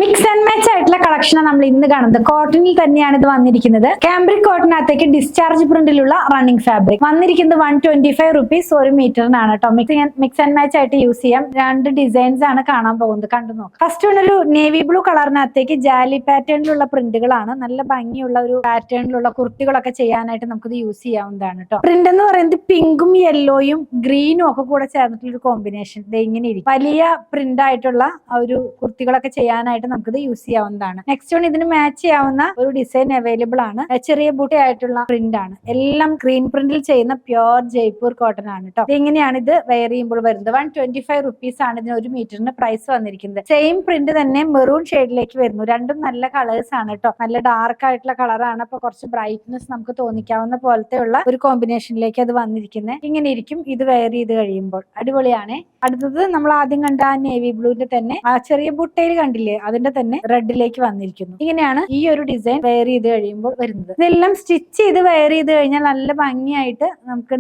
Mix and match ആയിട്ടുള്ള കളക്ഷനാണ് നമ്മൾ ഇന്ന് കാണുന്നത്. കോട്ടണിൽ തന്നെയാണ് ഇത് വന്നിരിക്കുന്നത്. കാംബ്രിക് കോട്ടനകത്തേക്ക് ഡിസ്ചാർജ് പ്രിന്റിലുള്ള റണ്ണിങ് ഫാബ്രിക് വന്നിരിക്കുന്നത് 125 റുപ്പീസ് ഒരു മീറ്ററിനാണ് കേട്ടോ. മിക്സ് ആൻഡ് മാച്ച് ആയിട്ട് യൂസ് ചെയ്യാം. രണ്ട് ഡിസൈൻസ് ആണ് കാണാൻ പോകുന്നത്, കണ്ടു നോക്കാം. ഫസ്റ്റ് ഒരു നേവി ബ്ലൂ കളറിനകത്തേക്ക് ജാലി പാറ്റേണിലുള്ള പ്രിന്റുകളാണ്. നല്ല ഭംഗിയുള്ള ഒരു പാറ്റേണിലുള്ള കുർത്തികളൊക്കെ ചെയ്യാനായിട്ട് നമുക്കിത് യൂസ് ചെയ്യാവുന്നതാണ് കേട്ടോ. പ്രിന്റ് എന്ന് പറയുന്നത് പിങ്കും യെല്ലോയും ഗ്രീനും ഒക്കെ കൂടെ ചേർന്നിട്ടുള്ള ഒരു കോമ്പിനേഷൻ. ഇത് ഇങ്ങനെ ഇരിക്കും. വലിയ പ്രിന്റ് ആയിട്ടുള്ള ഒരു കുർത്തികളൊക്കെ ചെയ്യാനായിട്ട് നമുക്കിത് യൂസ് ചെയ്യാവുന്നതാണ്. നെക്സ്റ്റ് വൺ ഇതിന് മാച്ച് ചെയ്യാവുന്ന ഒരു ഡിസൈൻ അവൈലബിൾ ആണ്. ചെറിയ ബൂട്ടി ആയിട്ടുള്ള പ്രിന്റ് ആണ്. എല്ലാം ഗ്രീൻ പ്രിന്റിൽ ചെയ്യുന്ന പ്യോർ ജയ്പൂർ കോട്ടൺ ആണ് കേട്ടോ. ഇങ്ങനെയാണ് ഇത് വെയർ ചെയ്യുമ്പോൾ വരുന്നത്. 125 റുപ്പീസ് ആണ് ഇതിന് ഒരു മീറ്ററിന് പ്രൈസ് വന്നിരിക്കുന്നത്. സെയിം പ്രിന്റ് തന്നെ മെറൂൺ ഷെയ്ഡിലേക്ക് വരുന്നു. രണ്ടും നല്ല കളേഴ്സ് ആണ് കേട്ടോ. നല്ല ഡാർക്ക് ആയിട്ടുള്ള കളറാണ്. അപ്പൊ കുറച്ച് ബ്രൈറ്റ്നെസ് നമുക്ക് തോന്നിക്കാവുന്ന പോലത്തെ ഉള്ള ഒരു കോമ്പിനേഷനിലേക്ക് അത് വന്നിരിക്കുന്നത്. ഇങ്ങനെ ഇരിക്കും ഇത് വെയർ ചെയ്ത് കഴിയുമ്പോൾ. അടിപൊളിയാണ്. അടുത്തത് നമ്മൾ ആദ്യം കണ്ട ആ നേവി ബ്ലൂവിന്റെ തന്നെ ആ ചെറിയ ബുട്ടയിൽ കണ്ടില്ലേ, അതിന്റെ തന്നെ റെഡിലേക്ക് വന്നിരിക്കുന്നു. ഇങ്ങനെയാണ് ഈ ഒരു ഡിസൈൻ വെയർ ചെയ്ത് കഴിയുമ്പോൾ വരുന്നത്. ഇതെല്ലാം സ്റ്റിച്ച് ചെയ്ത് വെയർ ചെയ്ത് കഴിഞ്ഞാൽ നല്ല ഭംഗിയായിട്ട്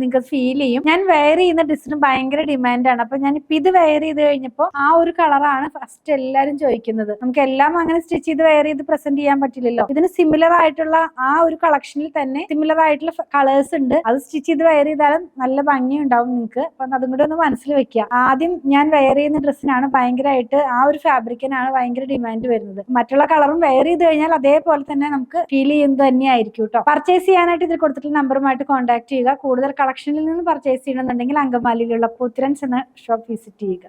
നിങ്ങൾക്ക് ഫീൽ ചെയ്യും. ഞാൻ വെയർ ചെയ്യുന്ന ഡ്രസ്സിന് ഭയങ്കര ഡിമാൻഡാണ്. അപ്പൊ ഞാൻ ഇപ്പൊ ഇത് വെയർ ചെയ്ത് കഴിഞ്ഞപ്പോൾ ആ ഒരു കളറാണ് ഫസ്റ്റ് എല്ലാരും ചോദിക്കുന്നത്. നമുക്ക് എല്ലാം അങ്ങനെ സ്റ്റിച്ച് ചെയ്ത് വെയർ ചെയ്ത് പ്രസന്റ് ചെയ്യാൻ പറ്റില്ലല്ലോ. ഇതിന് സിമിലർ ആയിട്ടുള്ള ആ ഒരു കളക്ഷനിൽ തന്നെ സിമിലർ ആയിട്ടുള്ള കളേഴ്സ് ഉണ്ട്. അത് സ്റ്റിച്ച് ചെയ്ത് വെയർ ചെയ്താലും നല്ല ഭംഗി ഉണ്ടാവും നിങ്ങൾക്ക്. അപ്പൊ അതും കൂടെ ഒന്ന് മനസ്സിൽ വെക്കുക. ആദ്യം ഞാൻ വെയർ ചെയ്യുന്ന ഡ്രസ്സിനാണ് ഭയങ്കരമായിട്ട് ആ ഒരു ഫാബ്രിക്കിനാണ് ഭയങ്കര ഡിമാൻഡ് വരുന്നത്. മറ്റുള്ള കളറും വെയർ ചെയ്ത് കഴിഞ്ഞാൽ അതേപോലെ തന്നെ നമുക്ക് ഫീൽ ചെയ്യുന്നത് തന്നെയായിരിക്കും കേട്ടോ. പർച്ചേസ് ചെയ്യാനായിട്ട് ഇതിൽ കൊടുത്തിട്ടുള്ള നമ്പറുമായിട്ട് കോൺടാക്ട് ചെയ്യുക. കൂടുതൽ കളക്ഷനിൽ നിന്ന് പർച്ചേസ് ചെയ്യണമെന്നുണ്ടെങ്കിൽ അങ്കമാലിയിലുള്ള പുത്രൻസ് എന്ന ഷോപ്പ് വിസിറ്റ് ചെയ്യുക.